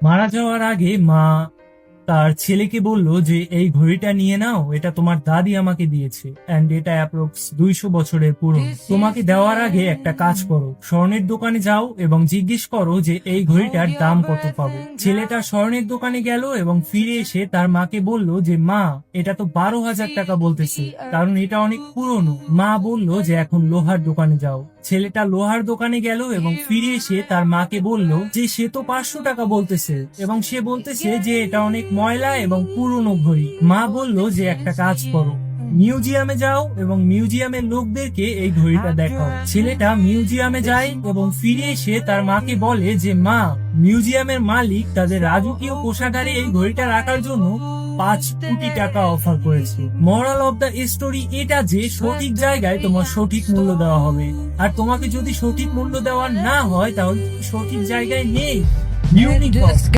মারা যাওয়ার আগে মা তার ছেলেকে বলল যে এই ঘড়িটা নিয়ে নাও, এটা তোমার দাদি আমাকে দিয়েছে এন্ড এটা অ্যাপ্রক্স 200 বছরের পুরনো। তোমাকে দেওয়ার আগে একটা কাজ করো, স্বর্ণের দোকানে যাও এবং জিজ্ঞেস করো যে এই ঘড়িটার দাম কত পাবো। ছেলেটা স্বর্ণের দোকানে গেল এবং ফিরে এসে তার মাকে বলল যে মা, এটা তো 12,000 টাকা বলতেছে, কারণ এটা অনেক পুরনো। মা বলল যে এখন লোহার দোকানে যাও। ছেলেটা লোহার দোকানে গেল এবং ফিরে এসে তার মাকে বলল যে সে তো 500 টাকা বলতেছে এবং সে বলতেছে যে এটা অনেক ময়লা এবং পুরনো ঘড়ি। মা বলল যে একটা কাজ করো, মিউজিয়ামে যাও এবং মিউজিয়ামের লোকদেরকে এই ঘড়িটা দেখাও। ছেলেটা মিউজিয়ামে যায় এবং ফিরে এসে তার মাকে বলে যে মা, মিউজিয়ামের মালিক তাদের রাজকীয় কোষাগারে এই ঘড়িটা রাখার জন্য 5 কোটি টাকা অফার করেছে। মরাল অফ দ্য স্টোরি এটা যে সঠিক জায়গায় তোমার সঠিক মূল্য দেওয়া হবে, আর তোমাকে যদি সঠিক মূল্য দেওয়া না হয় তাহলে তুমি সঠিক জায়গায় নেই। ইউনিক